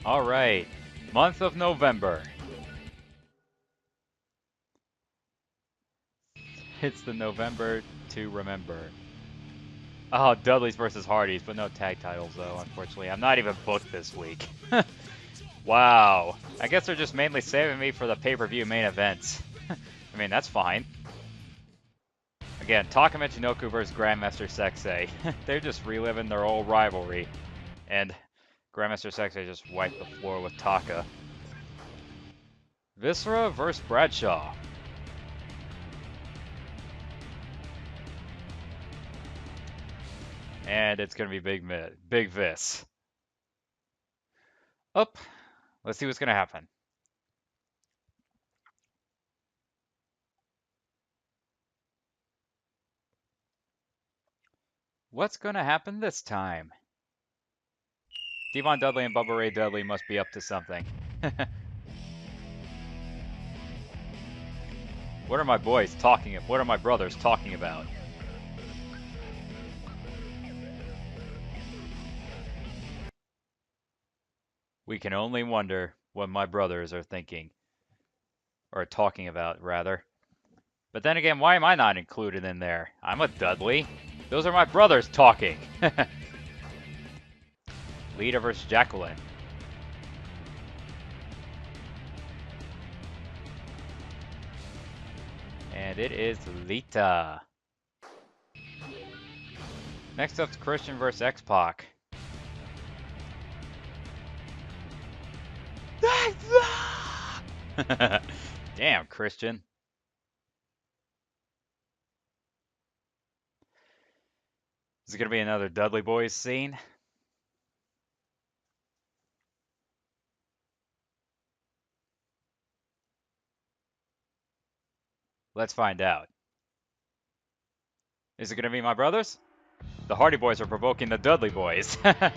All right, month of November. It's the November to remember. Oh, Dudley's versus Hardys, but no tag titles though, unfortunately. I'm not even booked this week. Wow. I guess they're just mainly saving me for the pay-per-view main events. I mean, that's fine. Again, Taka Michinoku versus Grandmaster Sexay. They're just reliving their old rivalry. And Grandmaster Sexay just wiped the floor with Taka. Viscera versus Bradshaw. And it's going to be Big Vis. Up. Let's see what's going to happen. What's going to happen this time? Devon Dudley and Bubba Ray Dudley must be up to something. What are my boys talking about? What are my brothers talking about? We can only wonder what my brothers are thinking. Or talking about, rather. But then again, why am I not included in there? I'm a Dudley. Those are my brothers talking. Lita versus Jacqueline. And it is Lita. Next up's Christian versus X-Pac. Damn, Christian. Is it going to be another Dudley Boys scene? Let's find out. Is it going to be my brothers? The Hardy Boys are provoking the Dudley Boys. I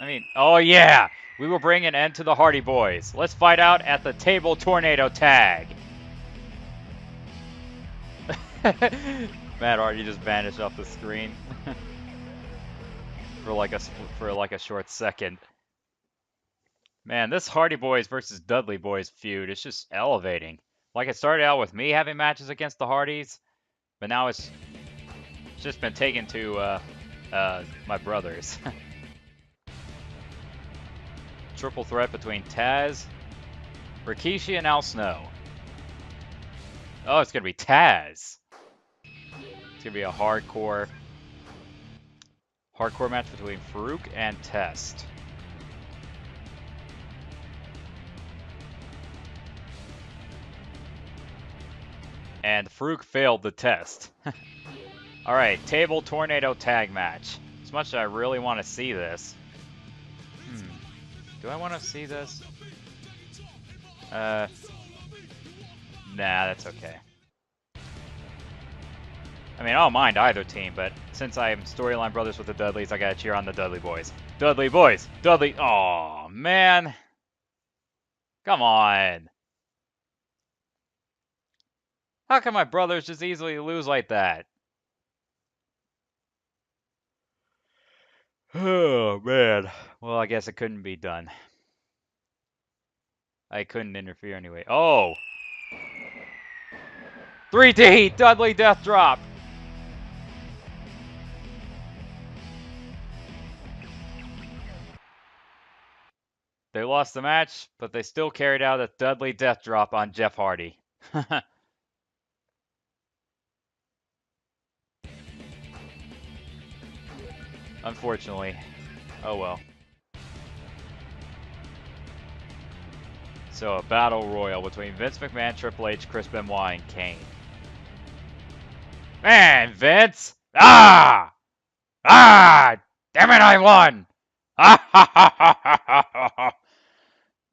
mean, oh yeah! We will bring an end to the Hardy Boys. Let's fight out at the Table Tornado Tag. Matt Hardy just vanished off the screen for like a short second. Man, this Hardy Boys versus Dudley Boys feud is just elevating. Like it started out with me having matches against the Hardys, but now it's just been taken to my brothers. Triple threat between Taz, Rikishi, and Al Snow. Oh, it's gonna be Taz. It's gonna be a hardcore match between Farouk and Test. And Farouk failed the test. Alright, Table Tornado Tag Match. As much as I really want to see this. Do I want to see this? Nah, that's okay. I mean, I don't mind either team, but since I am storyline brothers with the Dudleys, I gotta cheer on the Dudley Boys. Dudley Boys! Dudley! Aw, man! Come on! How can my brothers just easily lose like that? Oh, man. Well, I guess it couldn't be done. I couldn't interfere anyway. Oh! 3D! Dudley Death Drop! They lost the match, but they still carried out a Dudley Death Drop on Jeff Hardy. Unfortunately. Oh well. So a battle royal between Vince McMahon, Triple H, Chris Benoit, and Kane. Man, Vince! Ah! Ah! Damn it, I won!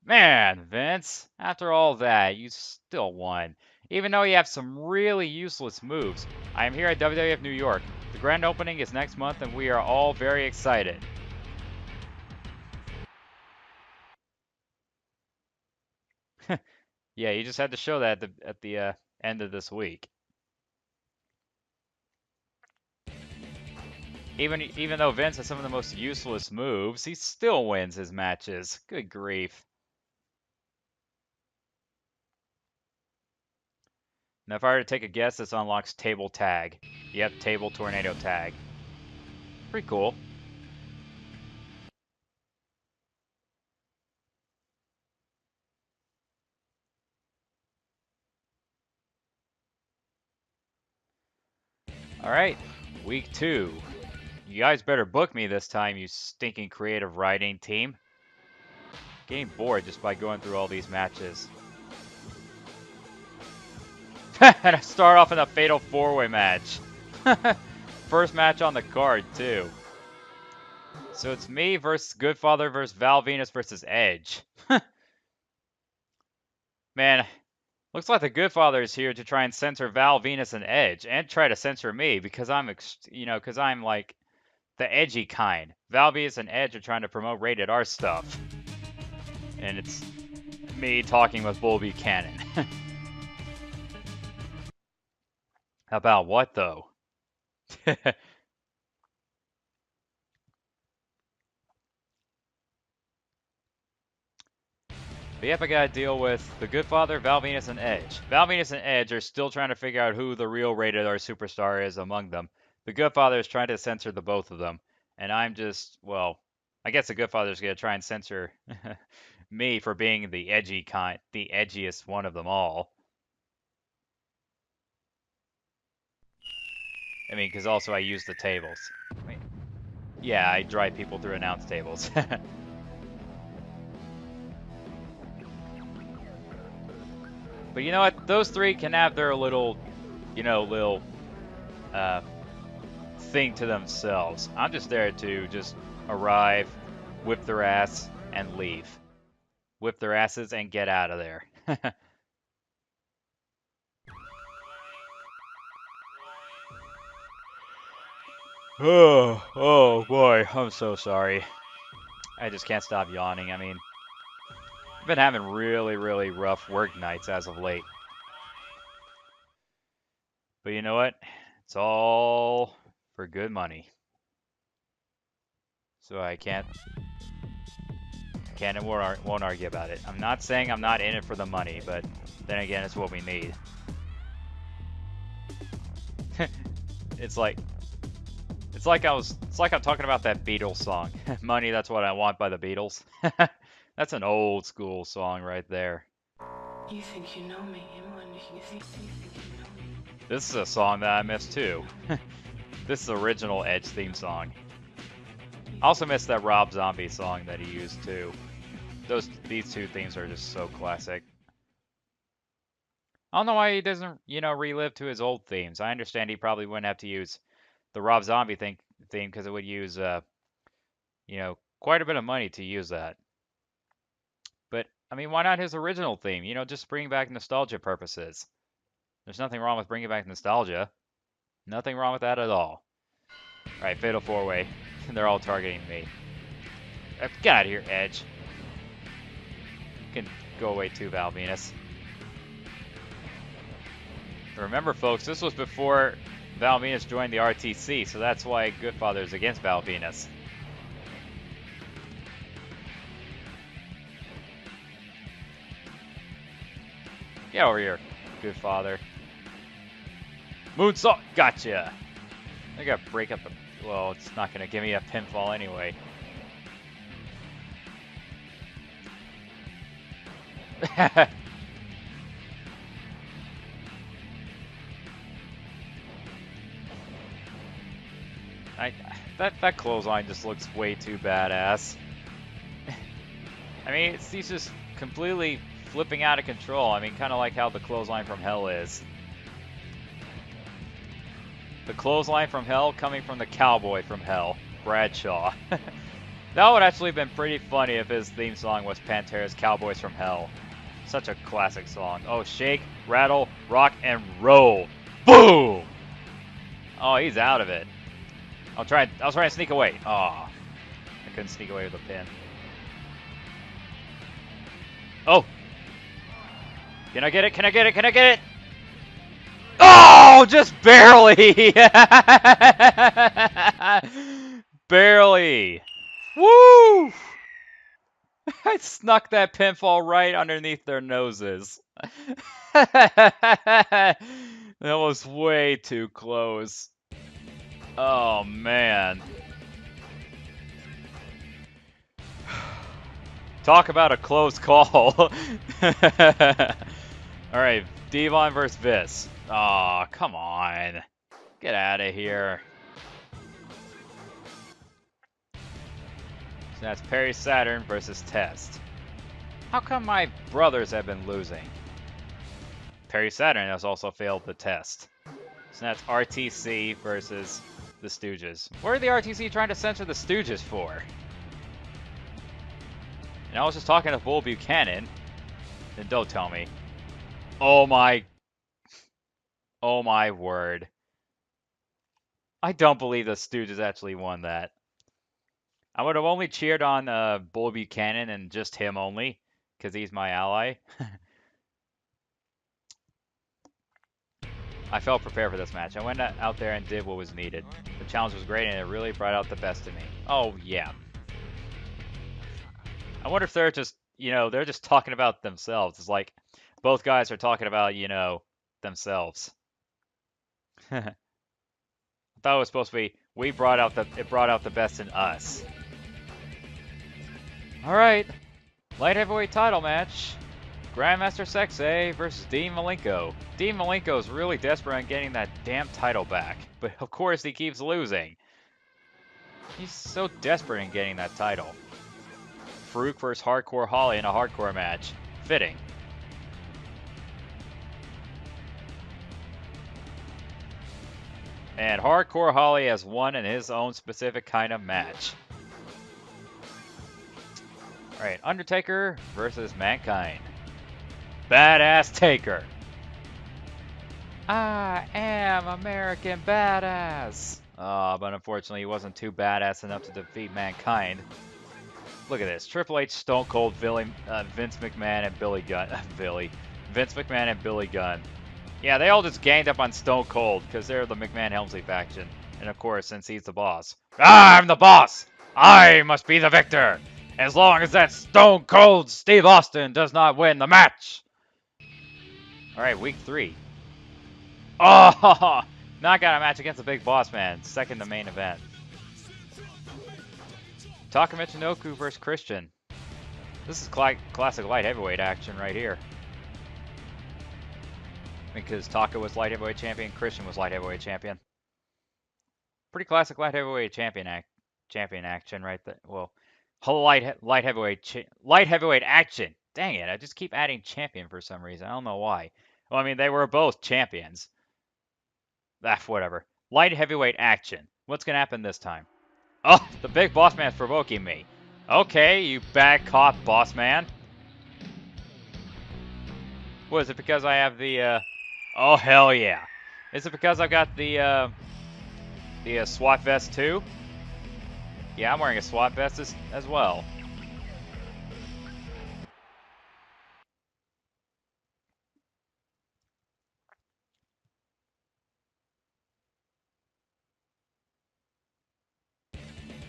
Man, Vince, after all that, you still won. Even though you have some really useless moves. I am here at WWF New York. The grand opening is next month, and we are all very excited. Yeah, you just had to show that at the end of this week. Even though Vince has some of the most useless moves, he still wins his matches. Good grief. Now, if I were to take a guess, this unlocks table tag. Yep, table tornado tag. Pretty cool. Alright, week 2. You guys better book me this time, you stinking creative writing team. Getting bored just by going through all these matches. And I start off in a fatal 4-way match. First match on the card, too. So it's me versus Goodfather versus Val Venus versus Edge. Man, looks like the Goodfather is here to try and censor Val Venus and Edge, and try to censor me because because I'm like the edgy kind. Val Venus and Edge are trying to promote rated R stuff, and it's me talking with Bull Buchanan. About what though? But yep, I gotta deal with the Goodfather, Val Venus, and Edge. Val Venus and Edge are still trying to figure out who the real rated R superstar is among them. The Goodfather is trying to censor the both of them. And I'm just, well, I guess the Goodfather's gonna try and censor me for being the edgy kind, the edgiest one of them all. I mean, because also I use the tables. I mean, yeah, I drive people through announce tables. But you know what? Those three can have their little, little thing to themselves. I'm just there to just arrive, whip their ass, and leave. Whip their asses and get out of there. Oh boy, I'm so sorry. I just can't stop yawning. I mean, I've been having really, really rough work nights as of late. But you know what? It's all for good money. So I can't and won't argue about it. I'm not saying I'm not in it for the money, but then again, it's what we need. It's like I'm talking about that Beatles song. Money, That's What I Want by the Beatles. That's an old school song right there. You think you know me? You think you know me? This is a song that I miss too. This is the original Edge theme song. I also miss that Rob Zombie song that he used too. These two themes are just so classic. I don't know why he doesn't, relive to his old themes. I understand he probably wouldn't have to use the Rob Zombie theme because it would use, quite a bit of money to use that. But, I mean, why not his original theme? Just bring back nostalgia purposes. There's nothing wrong with bringing back nostalgia. Nothing wrong with that at all. Alright, Fatal 4-Way. They're all targeting me. Get out of here, Edge. You can go away too, Val Venus. Remember, folks, this was before Val Venus joined the RTC, so that's why Goodfather is against Val Venus. Get over here, Goodfather. Moonsault, gotcha. I gotta break up the. Well, it's not gonna give me a pinfall anyway. That clothesline just looks way too badass. I mean, he's just completely flipping out of control. I mean, kind of like how the clothesline from hell is. The clothesline from hell coming from the cowboy from hell, Bradshaw. That would actually have been pretty funny if his theme song was Pantera's Cowboys from Hell. Such a classic song. Oh, shake, rattle, rock, and roll. Boom! Oh, he's out of it. I was trying to sneak away. Oh, I couldn't sneak away with a pin. Oh! Can I get it? Can I get it? Can I get it? Oh, just barely! barely. Woo! I snuck that pinfall right underneath their noses. That was way too close. Oh, man. Talk about a close call. Alright, Devon versus Vis. Aw, come on. Get out of here. So that's Perry Saturn versus Test. How come my brothers have been losing? Perry Saturn has also failed the test. So that's RTC versus the Stooges. What are the RTC trying to censor the Stooges for? And I was just talking to Bull Buchanan. Then don't tell me. Oh my word. I don't believe the Stooges actually won that. I would have only cheered on Bull Buchanan and just him only, because he's my ally. I felt prepared for this match. I went out there and did what was needed. The challenge was great and it really brought out the best in me. Oh, yeah. I wonder if they're just, they're just talking about themselves. It's like both guys are talking about, themselves. I thought it was supposed to be, it brought out the best in us. All right. Light heavyweight title match. Grandmaster Sexay versus Dean Malenko. Dean Malenko is really desperate on getting that damn title back, but of course he keeps losing. He's so desperate in getting that title. Farouk versus Hardcore Holly in a hardcore match. Fitting. And Hardcore Holly has won in his own specific kind of match. Alright, Undertaker versus Mankind. Badass Taker. I am American Badass. But unfortunately he wasn't too badass enough to defeat Mankind. Look at this. Triple H, Stone Cold, Vince McMahon, and Billy Gunn. Vince McMahon and Billy Gunn. Yeah, they all just ganged up on Stone Cold because they're the McMahon-Helmsley faction. And of course, since he's the boss. I'm the boss! I must be the victor! As long as that Stone Cold Steve Austin does not win the match! Alright, week 3. Oh! Knockout match against the Big Boss Man. Second to main event. Taka Michinoku versus Christian. This is classic light heavyweight action right here. Because Taka was light heavyweight champion, Christian was light heavyweight champion. Pretty classic light heavyweight champion action right there. Well, light heavyweight action. Dang it! I just keep adding champion for some reason. I don't know why. Well, I mean they were both champions. Whatever. Light heavyweight action. What's gonna happen this time? Oh, the Big Boss Man's provoking me. Okay, you bad cop, Boss Man. What, is it because I have the, Oh, hell yeah. Is it because I've got the SWAT vest too? Yeah, I'm wearing a SWAT vest as well.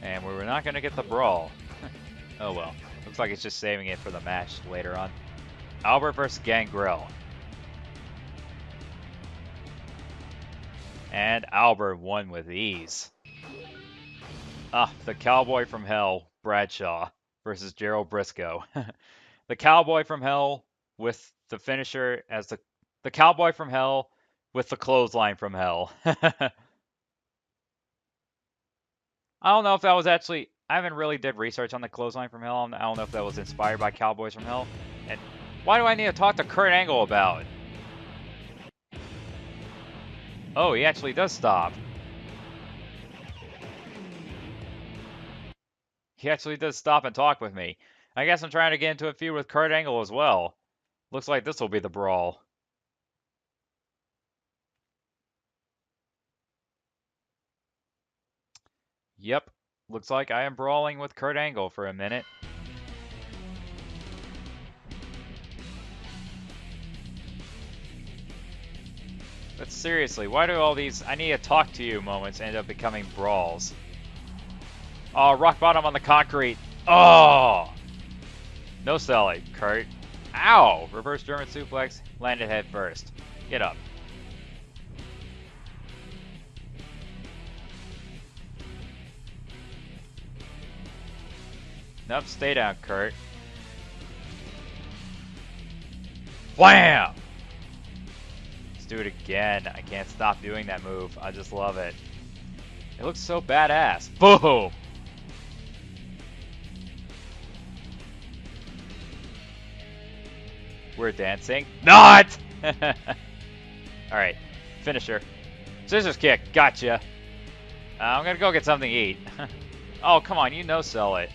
And we were not going to get the brawl. Oh well. Looks like it's just saving it for the match later on. Albert versus Gangrel. And Albert won with ease. The Cowboy from Hell, Bradshaw, versus Gerald Briscoe. The Cowboy from Hell with the finisher as the Cowboy from Hell with the clothesline from Hell. I don't know if that was actually... I haven't really did research on the clothesline from Hell. I don't know if that was inspired by Cowboys from Hell. And why do I need to talk to Kurt Angle about? Oh, he actually does stop. He actually does stop and talk with me. I guess I'm trying to get into a feud with Kurt Angle as well. Looks like this will be the brawl. Yep. Looks like I am brawling with Kurt Angle for a minute. But seriously, why do all these I need to talk to you moments end up becoming brawls? Oh, rock bottom on the concrete. Oh! No selling, Kurt. Ow! Reverse German suplex, landed head first. Get up. Nope, stay down, Kurt. Wham! Let's do it again. I can't stop doing that move. I just love it. It looks so badass. Boom! We're dancing. Not! Alright. Finisher. Scissors kick. Gotcha. I'm gonna go get something to eat. Oh, come on. You no sell it.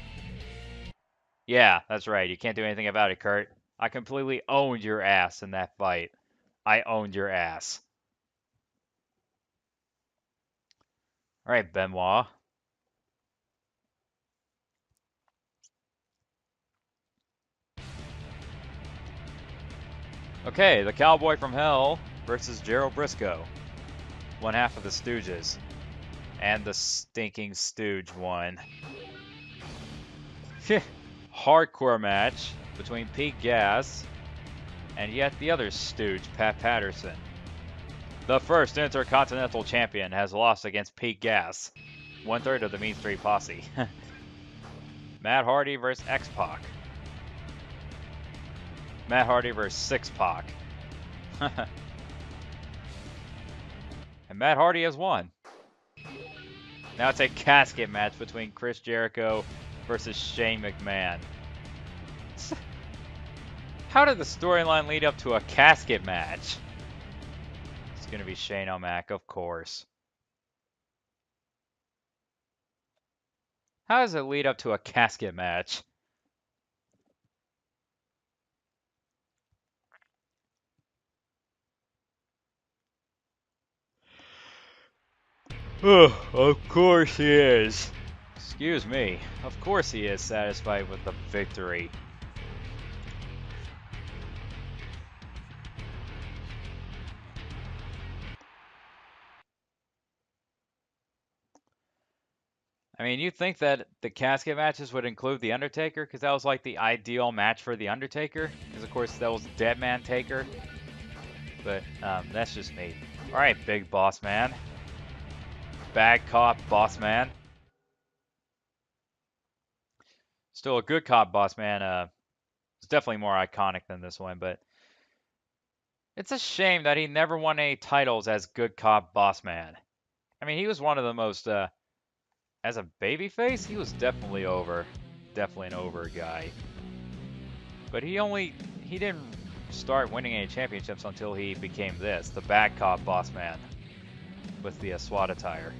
Yeah, that's right. You can't do anything about it, Kurt. I completely owned your ass in that fight. I owned your ass. Alright, Benoit. Okay, the Cowboy from Hell versus Gerald Briscoe. One half of the Stooges. And the stinking Stooge won. Hardcore match between Pete Gas and yet the other Stooge, Pat Patterson. The first Intercontinental Champion has lost against Pete Gas, 1/3 of the Mean Street Posse. Matt Hardy versus X-Pac. Matt Hardy versus Six-Pac. And Matt Hardy has won. Now it's a casket match between Chris Jericho versus Shane McMahon. How did the storyline lead up to a casket match? It's going to be Shane O'Mac, of course. How does it lead up to a casket match? Of course he is. Excuse me. Of course he is satisfied with the victory. I mean, you'd think that the casket matches would include The Undertaker, because that was like the ideal match for The Undertaker. Because, of course, that was Dead Man Taker. But that's just me. Alright, Big Boss Man. Bad Cop Boss Man. Still a good cop Boss Man. It's definitely more iconic than this one, but it's a shame that he never won any titles as Good Cop Boss Man. I mean, he was one of the most, as a babyface, he was definitely over. Definitely an over guy. But he didn't start winning any championships until he became this, the Bad Cop Boss Man, with the SWAT attire.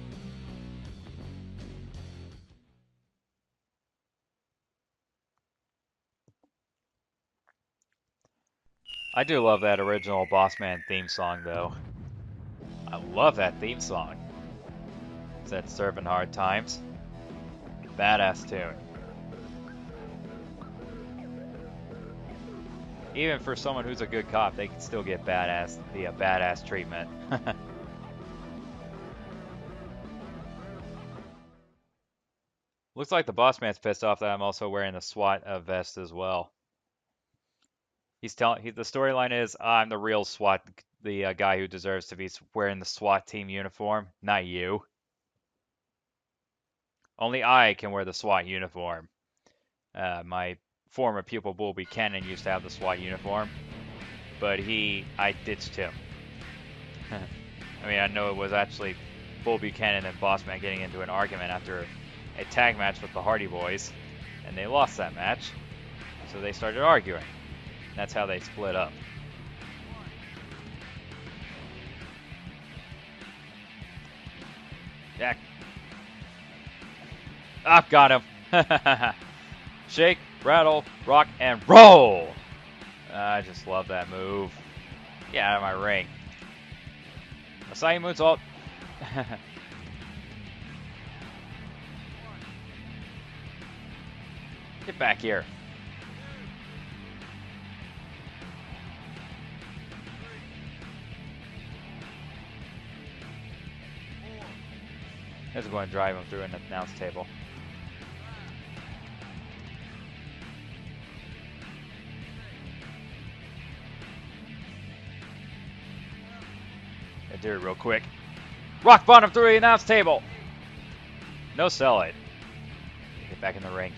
I do love that original Boss Man theme song, though. I love that theme song. It's that Serving Hard Times. Badass tune. Even for someone who's a good cop, they can still get badass treatment. Looks like the Boss Man's pissed off that I'm also wearing the SWAT vest as well. The storyline is I'm the real SWAT, the guy who deserves to be wearing the SWAT team uniform, not you. Only I can wear the SWAT uniform. My former pupil Bull Buchanan used to have the SWAT uniform, but I ditched him. I mean, I know it was actually Bull Buchanan and Boss Man getting into an argument after a tag match with the Hardy Boys, and they lost that match, so they started arguing. That's how they split up. Yeah. I've got him. Shake, rattle, rock, and roll. I just love that move. Get out of my ring. Asai moonsault. Get back here. This is going to drive him through an announce table. do it real quick. Rock bottom through the announce table. No sell it. Get back in the ring.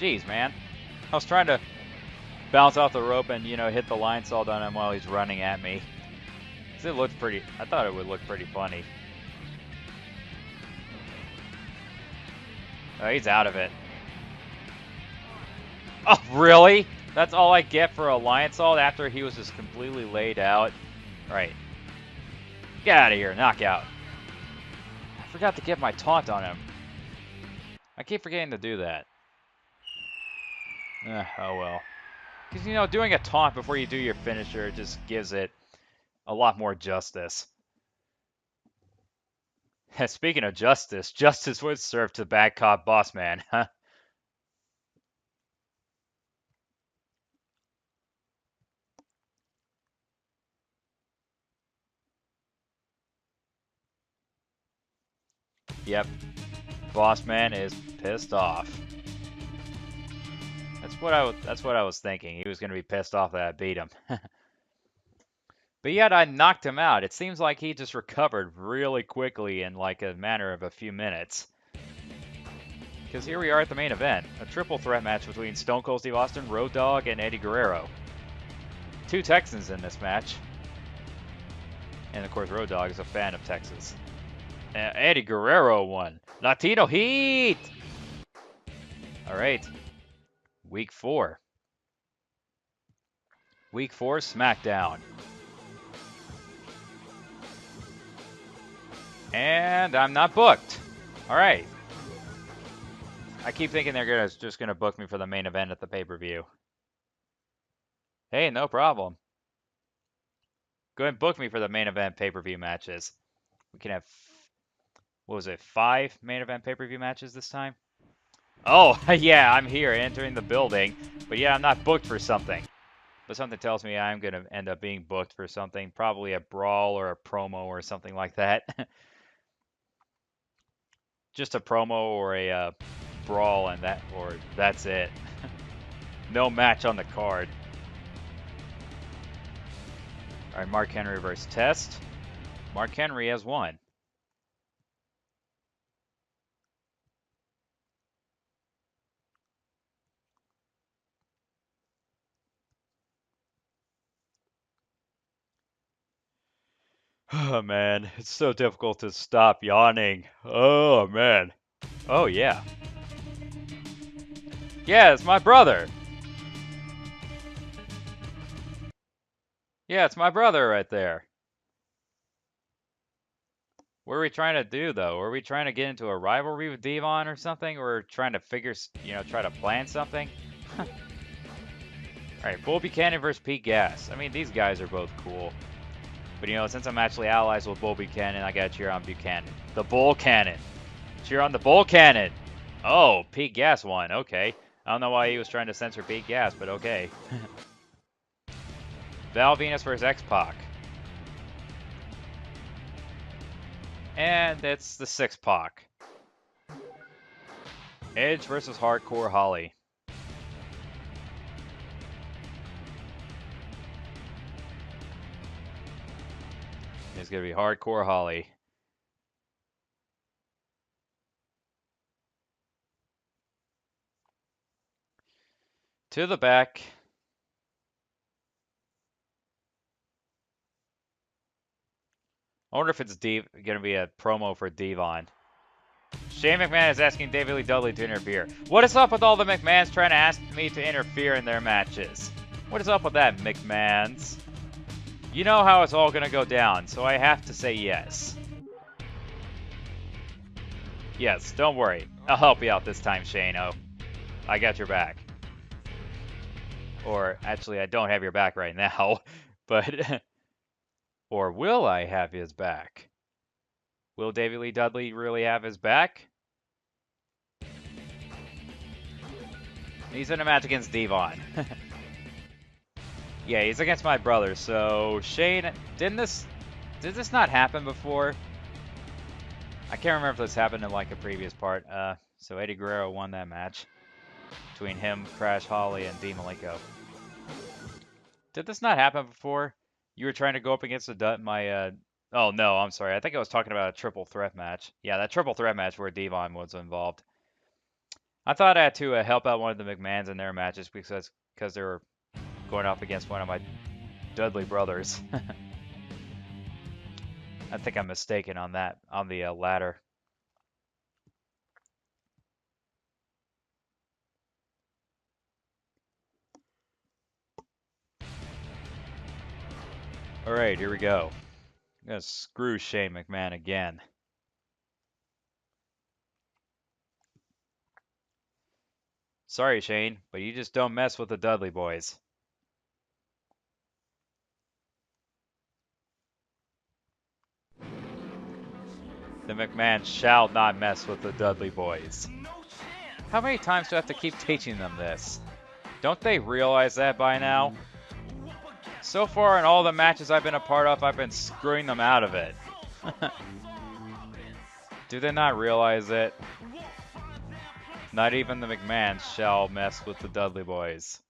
Jeez, man. I was trying to bounce off the rope and, you know, hit the line salt on him while he's running at me. It looked pretty, I thought it would look pretty funny. Oh, he's out of it. Oh, really? That's all I get for a lion salt after he was just completely laid out? Right. Get out of here, knockout. I forgot to get my taunt on him. I keep forgetting to do that. Oh well. Because, you know, doing a taunt before you do your finisher just gives it a lot more justice. Speaking of justice, justice was served to bad cop boss man, huh? Yep. Boss man is pissed off. That's what I was thinking. He was going to be pissed off that I beat him. But yet I knocked him out. It seems like he just recovered really quickly in like a matter of a few minutes. Because here we are at the main event. A triple threat match between Stone Cold Steve Austin, Road Dogg, and Eddie Guerrero. 2 Texans in this match. And of course Road Dogg is a fan of Texas. Eddie Guerrero won. Latino Heat! Alright. Week 4. Week 4 Smackdown. And I'm not booked. Alright. I keep thinking they're just gonna book me for the main event at the pay-per-view. Hey, no problem. Go ahead and book me for the main event pay-per-view matches. We can have, what was it, 5 main event pay-per-view matches this time? Oh, yeah, I'm here entering the building. But yeah, I'm not booked for something. But something tells me I'm going to end up being booked for something. Probably a brawl or a promo or something like that. Just a promo or a brawl and that's it. No match on the card. Alright, Mark Henry versus Test. Mark Henry has won. Oh man, it's so difficult to stop yawning. Oh man. Oh yeah. Yeah, it's my brother. Yeah, it's my brother right there. What are we trying to do though? Are we trying to get into a rivalry with Devon or something? Or trying to figure, try to plan something? Alright, Bull Buchanan versus Pete Gas. I mean, these guys are both cool. But since I'm actually allies with Bull Buchanan, I gotta cheer on Buchanan. The Bull Cannon. Cheer on the Bull Cannon. Oh, Pete Gas won. Okay. I don't know why he was trying to censor Pete Gas, but okay. Val Venus versus X-Pac. And it's the 6-Pac. Edge versus Hardcore Holly. It's going to be Hardcore Holly. To the back. I wonder if it's going to be a promo for Devon. Shane McMahon is asking David Lee Dudley to interfere. What is up with all the McMahons trying to ask me to interfere in their matches? What is up with that, McMahons? You know how it's all going to go down, so I have to say yes. Yes, don't worry. I'll help you out this time, Shane-O. I got your back. Or, actually, I don't have your back right now, but... Or will I have his back? Will David Lee Dudley really have his back? He's in a match against Devon. Yeah, he's against my brother, so Shane, did this not happen before? I can't remember if this happened in like a previous part. So Eddie Guerrero won that match. between him, Crash Holly, and Dean Malenko. Did this not happen before? You were trying to go up against oh no, I'm sorry. I think I was talking about a triple threat match. Yeah, that triple threat match where Devon was involved. I thought I had to help out one of the McMahons in their matches because they were going up against one of my Dudley brothers. I think I'm mistaken on that, on the ladder. Alright, here we go. I'm gonna screw Shane McMahon again. Sorry, Shane, but you just don't mess with the Dudley boys. The McMahon shall not mess with the Dudley boys. How many times do I have to keep teaching them this? Don't they realize that by now? So far in all the matches I've been a part of, I've been screwing them out of it. Do they not realize it? Not even the McMahons shall mess with the Dudley boys.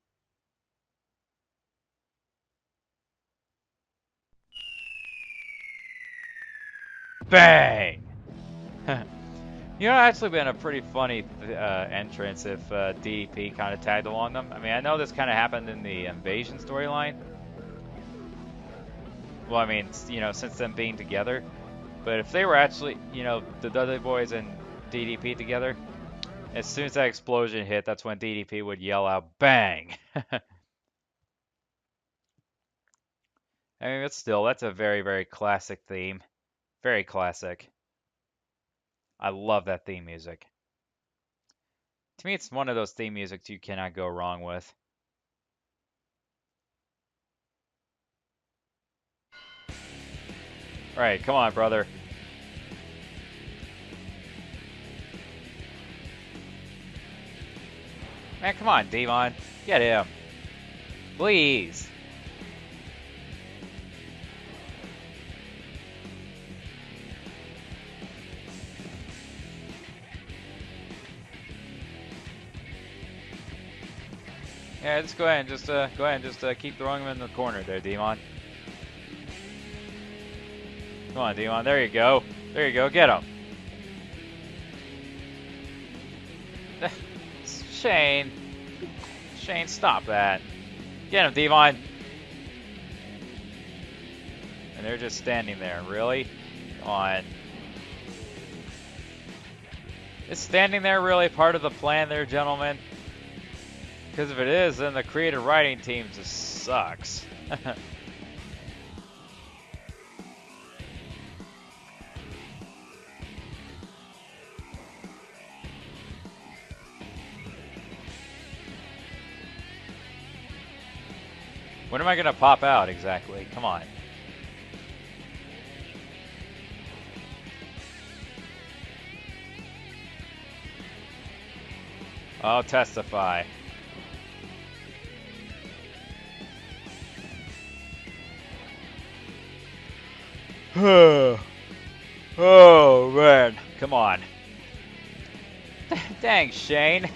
Bang! You know, it's actually been a pretty funny entrance if DDP kind of tagged along them. I mean, I know this kind of happened in the Invasion storyline. Well, I mean, you know, since them being together. But if they were actually, you know, the Dudley boys and DDP together, as soon as that explosion hit, that's when DDP would yell out, bang! I mean, but still, that's a very, very classic theme. Very classic. I love that theme music. To me, it's one of those theme musics you cannot go wrong with. Alright, come on, brother. Man, come on, Devon. Get him. Please. Yeah, just go ahead and just keep throwing him in the corner there, Devon. Come on, Devon. There you go. There you go. Get him. Shane. Shane, stop that. Get him, Devon. And they're just standing there. Really? Come on. Is standing there really part of the plan there, gentlemen? Because if it is, then the creative writing team just sucks. When am I going to pop out exactly? Come on. I'll testify. Oh, man. Come on. Dang, Shane.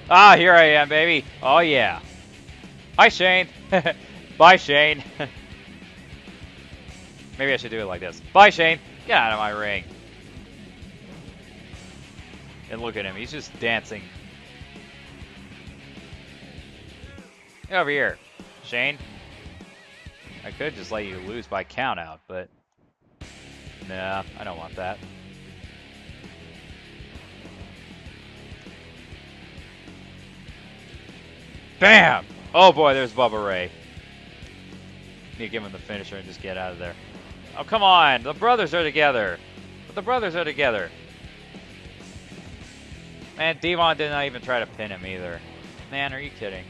Ah, here I am, baby. Oh, yeah. Hi, Shane. Bye, Shane. Maybe I should do it like this. Bye, Shane. Get out of my ring. And look at him. He's just dancing. Get over here, Shane. I could just let you lose by count out, but nah, I don't want that. Bam! Oh boy, there's Bubba Ray. Need to give him the finisher and just get out of there. Oh, come on! The brothers are together! The brothers are together! Man, Devon did not even try to pin him either. Man, are you kidding?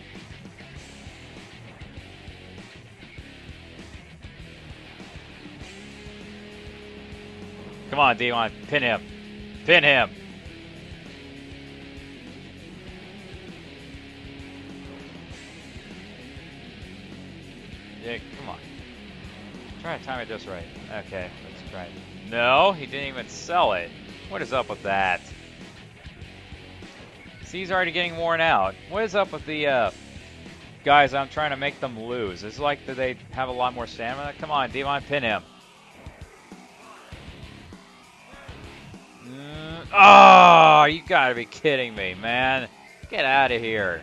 Come on, Devon. Pin him. Pin him. Yeah, come on. Try to time it just right. Okay, let's try it. No, he didn't even sell it. What is up with that? See, he's already getting worn out. What is up with the guys I'm trying to make them lose? It's like that they have a lot more stamina. Come on, Devon, pin him. Oh, you gotta be kidding me, man. Get out of here.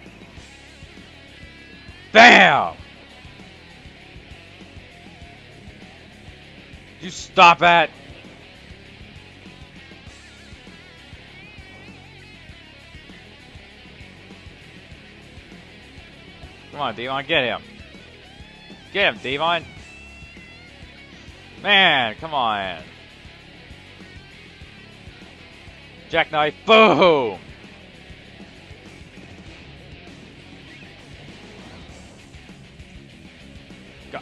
Bam! You stop it! Come on, Devon, get him. Get him, Devon. Man, come on. Jackknife, boom!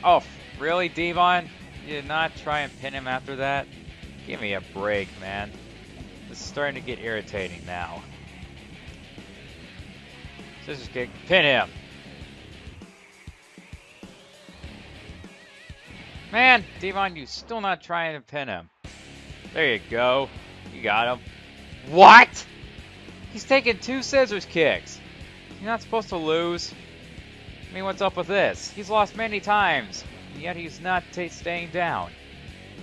Oh, really, Devon? You did not try and pin him after that? Give me a break, man. This is starting to get irritating now. Scissors kick, pin him! Man, Devon, you still not trying to pin him. There you go. You got him. What? He's taking 2 scissors kicks. You're not supposed to lose. I mean, what's up with this? He's lost many times, and yet he's not staying down.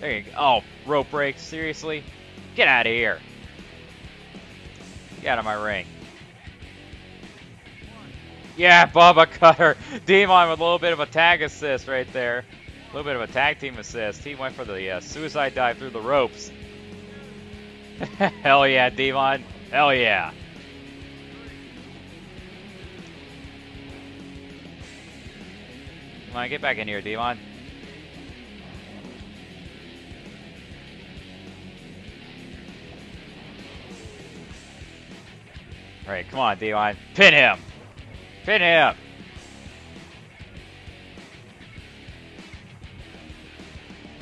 There you go. Oh, rope break. Seriously? Get out of here. Get out of my ring. Yeah, Bubba Cutter. Devon with a little bit of a tag assist right there. A little bit of a tag team assist. He went for the suicide dive through the ropes. Hell yeah, Devon. Hell yeah. Come on, get back in here, Devon. Alright, come on, Devon. Pin him! Pin him!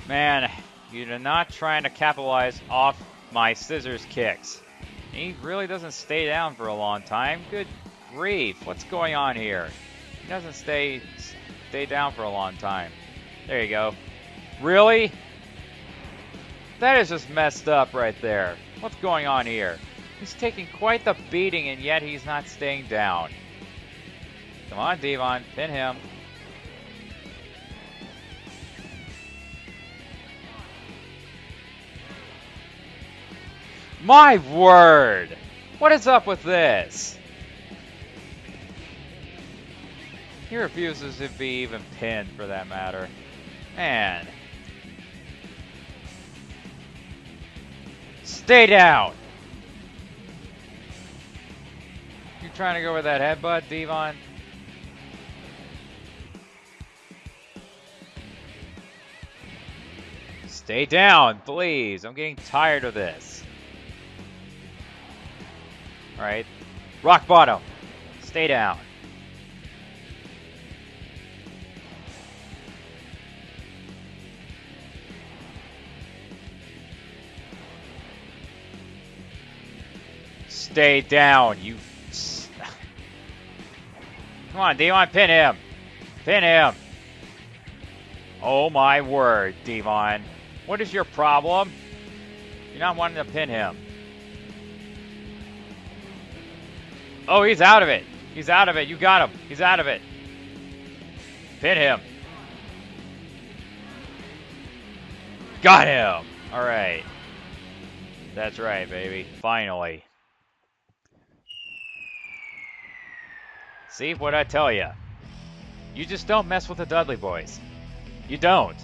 Man, you're not trying to capitalize off my scissors kicks. He really doesn't stay down for a long time. Good grief, what's going on here? He doesn't stay down for a long time. There you go. Really? That is just messed up right there. What's going on here? He's taking quite the beating, and yet he's not staying down. Come on, Devon, pin him. My word! What is up with this? He refuses to be even pinned, for that matter. Man. Stay down! You trying to go with that headbutt, Devon? Stay down, please. I'm getting tired of this. Alright. Rock bottom. Stay down. Stay down, you... Come on, Devon, pin him. Pin him. Oh my word, Devon. What is your problem? You're not wanting to pin him. Oh, he's out of it. He's out of it. You got him. He's out of it. Pin him. Got him. All right. That's right, baby. Finally. See, what'd I tell you? You just don't mess with the Dudley boys. You don't.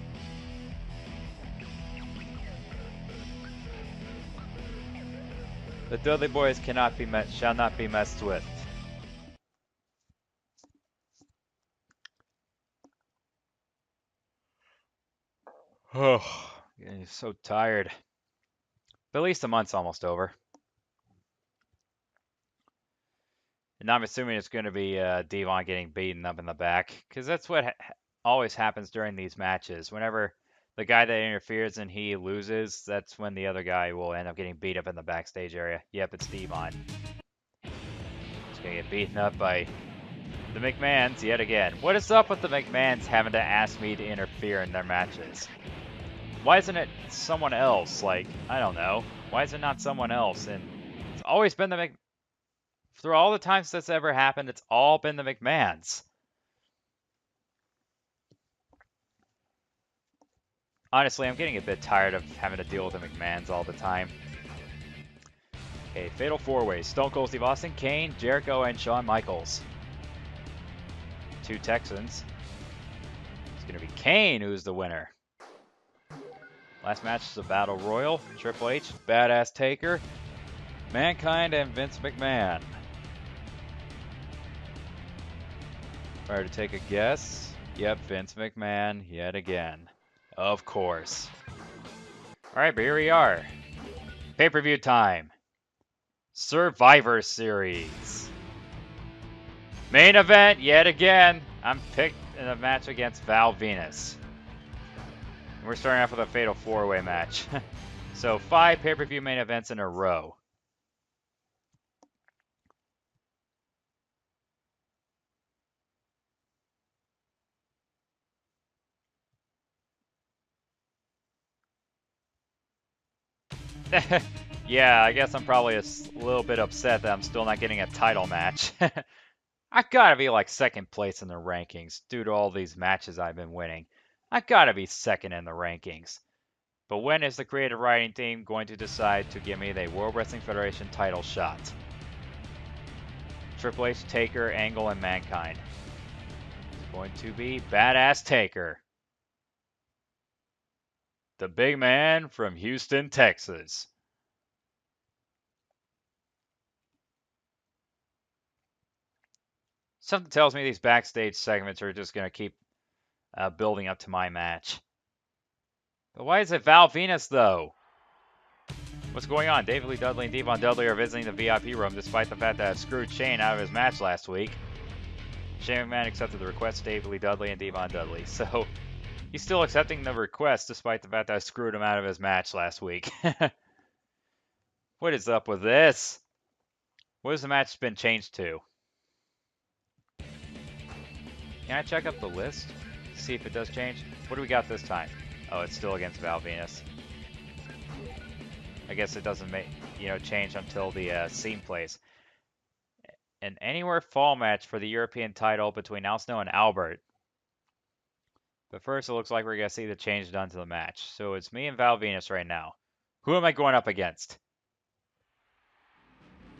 The Dudley boys cannot be shall not be messed with. Oh, getting so tired. But at least the month's almost over. And I'm assuming it's going to be Devon getting beaten up in the back, because that's what always happens during these matches. Whenever the guy that interferes and he loses, that's when the other guy will end up getting beat up in the backstage area. Yep, it's Devon. He's going to get beaten up by the McMahons yet again. What is up with the McMahons having to ask me to interfere in their matches? Why isn't it someone else? Like, I don't know. Why is it not someone else? And it's always been the Through all the times that's ever happened, it's all been the McMahons. Honestly, I'm getting a bit tired of having to deal with the McMahons all the time. Okay, Fatal 4-Way. Stone Cold Steve Austin, Kane, Jericho, and Shawn Michaels. 2 Texans. It's going to be Kane who's the winner. Last match is a Battle Royal. Triple H, Badass Taker, Mankind, and Vince McMahon. If I were to take a guess, yep, Vince McMahon yet again. Of course. Alright, but here we are. Pay-per-view time. Survivor Series. Main event yet again. I'm picked in a match against Val Venus. We're starting off with a Fatal 4-Way match. So 5 pay-per-view main events in a row. Yeah, I guess I'm probably a little bit upset that I'm still not getting a title match. I gotta be like second place in the rankings due to all these matches I've been winning. I gotta be second in the rankings. But when is the creative writing team going to decide to give me the World Wrestling Federation title shot? Triple H, Taker, Angle, and Mankind. It's going to be Badass Taker. The big man from Houston, Texas. Something tells me these backstage segments are just going to keep building up to my match. But why is it Val Venus, though? What's going on? David Lee Dudley and Devon Dudley are visiting the VIP room despite the fact that I screwed Shane out of his match last week. Shane McMahon accepted the request of David Lee Dudley and Devon Dudley. So, he's still accepting the request despite the fact that I screwed him out of his match last week. What is up with this? What has the match been changed to? Can I check up the list? See if it does change? What do we got this time? Oh, it's still against Val Venus. I guess it doesn't change until the scene plays. An Anywhere Fall match for the European title between Al Snow and Albert. But first, it looks like we're going to see the change done to the match. So it's me and Val Venus right now. Who am I going up against?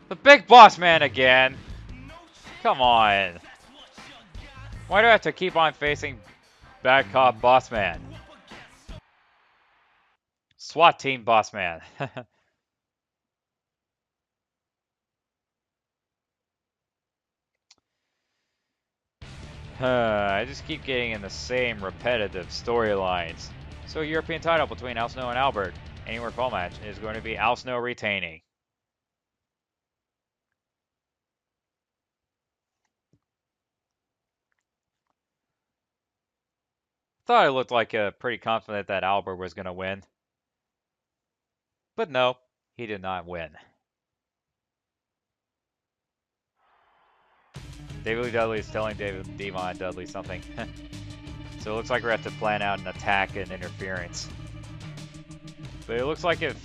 The Big Boss Man again! Come on! Why do I have to keep on facing Bad Cop Boss Man? SWAT Team Boss Man. I just keep getting in the same repetitive storylines. So a European title between Al Snow and Albert. Anywhere Fall match is going to be Al Snow retaining. Thought I looked like pretty confident that Albert was going to win. But no, he did not win. David Lee Dudley is telling Devon Dudley something. So it looks like we're going to have to plan out an attack and interference. But it looks like if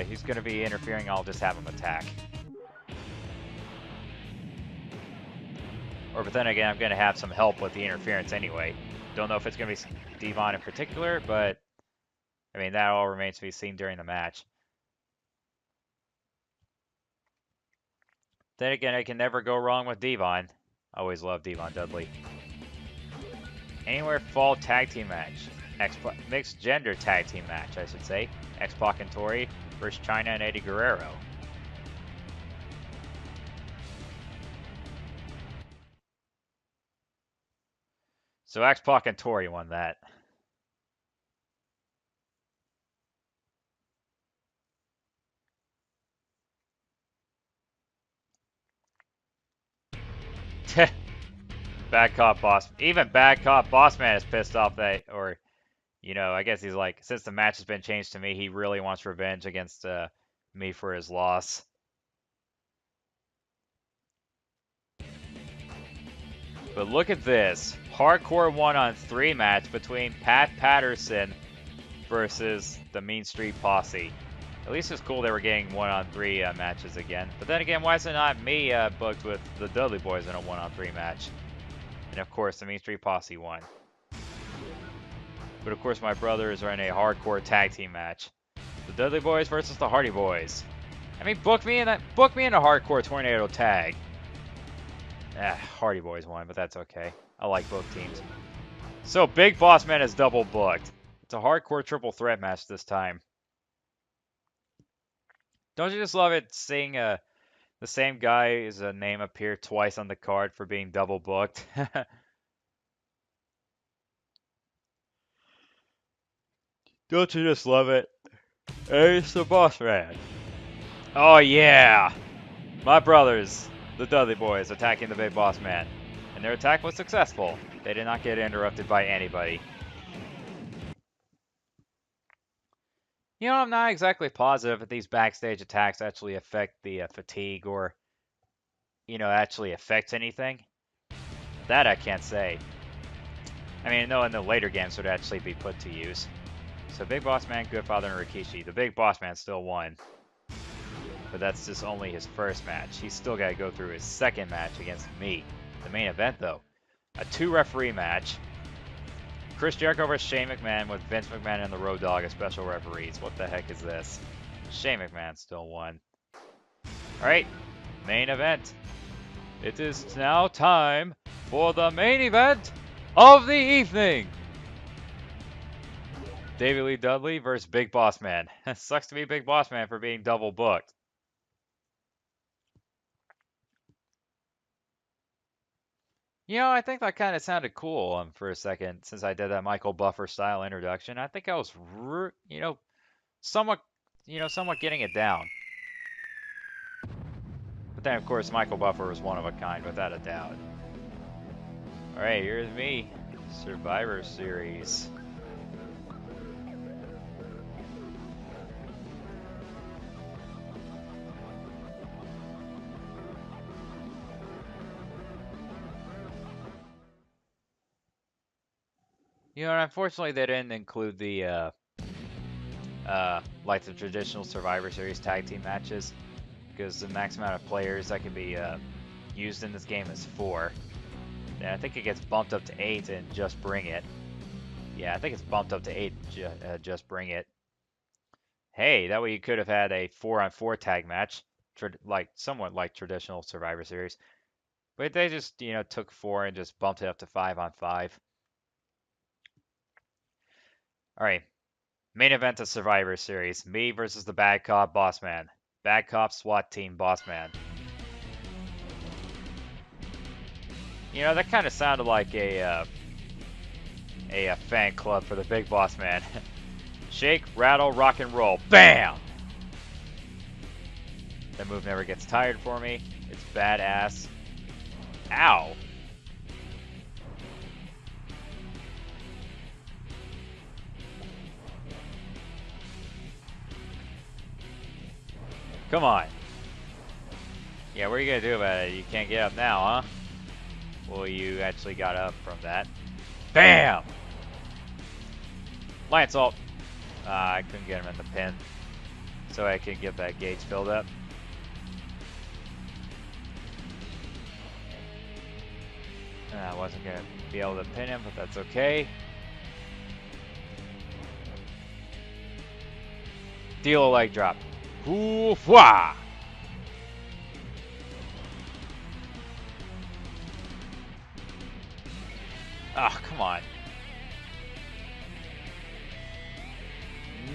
he's going to be interfering, I'll just have him attack. But then again, I'm going to have some help with the interference anyway. Don't know if it's going to be Devon in particular, but I mean, that all remains to be seen during the match. Then again, I can never go wrong with Devon. I always love Devon Dudley. Anywhere Fall tag team match. Mixed gender tag team match, I should say. X-Pac and Tori versus Chyna and Eddie Guerrero. So X-Pac and Tori won that. Bad Cop Boss. Even Bad Cop Boss Man is pissed off that, or, you know, I guess he's like, since the match has been changed to me, he really wants revenge against me for his loss. But look at this. Hardcore 1-on-3 match between Pat Patterson versus the Mean Street Posse. At least it's cool they were getting 1-on-3 matches again. But then again, why is it not me booked with the Dudley Boys in a 1-on-3 match? And of course, the Mean Street Posse won. But of course, my brothers are in a hardcore tag team match. The Dudley Boys versus the Hardy Boys. I mean, book me in a hardcore tornado tag. Hardy Boys won, but that's okay. I like both teams. So, Big Boss Man is double booked. It's a hardcore triple threat match this time. Don't you just love it seeing the same guy's name appear twice on the card for being double booked? Don't you just love it? Hey, it's the Boss Man. Oh yeah! My brothers, the Dudley Boys, attacking the Big Boss Man. And their attack was successful. They did not get interrupted by anybody. You know, I'm not exactly positive if these backstage attacks actually affect the fatigue or, you know, actually affects anything. That I can't say. I mean, no, in the later games would actually be put to use. So Big Boss Man, Goodfather, and Rikishi. The Big Boss Man still won. But that's just only his first match. He's still got to go through his second match against me. The main event, though. A 2-referee match. Chris Jericho versus Shane McMahon with Vince McMahon and the Road Dogg as special referees. What the heck is this? Shane McMahon still won. Alright, main event. It is now time for the main event of the evening. David Lee Dudley versus Big Boss Man. Sucks to be Big Boss Man for being double booked. You know, I think that kind of sounded cool for a second since I did that Michael Buffer style introduction. I think I was, somewhat getting it down. But then, of course, Michael Buffer was one of a kind, without a doubt. All right, here's me, Survivor Series. You know, unfortunately, they didn't include the, like the traditional Survivor Series tag team matches, because the max amount of players that can be used in this game is 4. And I think it gets bumped up to 8 and Just Bring It. Yeah, I think it's bumped up to 8 Just Bring It. Hey, that way you could have had a 4-on-4 tag match, somewhat like traditional Survivor Series. But they just, took 4 and just bumped it up to 5-on-5. All right, main event of Survivor Series. Me versus the Bad Cop Boss Man. Bad Cop SWAT Team Boss Man. You know, that kind of sounded like a fan club for the Big Boss Man. Shake, rattle, rock and roll. Bam! That move never gets tired for me. It's badass. Ow! Come on. Yeah, what are you gonna do about it? You can't get up now, huh? Well, you actually got up from that. Bam! Lion Salt. I couldn't get him in the pin. So I can get that gauge filled up. I wasn't gonna be able to pin him, but that's okay. Deal a leg drop. Hoo-wah! Oh, come on.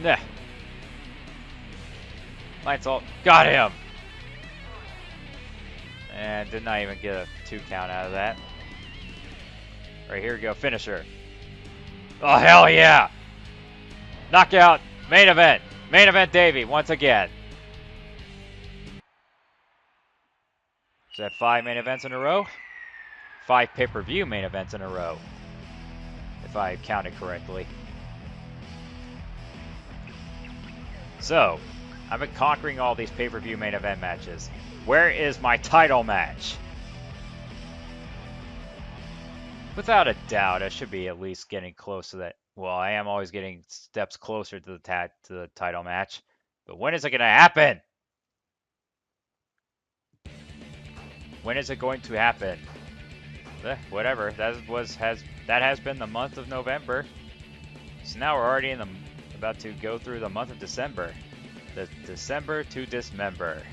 Nah. Lights all got him. And did not even get a 2 count out of that. Right, here we go. Finisher. Oh, hell yeah. Knockout. Main event. Main event Davey once again. Is that 5 main events in a row? 5 pay-per-view main events in a row. If I counted correctly. So, I've been conquering all these pay-per-view main event matches. Where is my title match? Without a doubt, I should be at least getting close to that. Well, I am always getting steps closer to the title match. But when is it going to happen? When is it going to happen? Whatever. That has been the month of November. So now we're already about to go through the month of December. The December to dismember.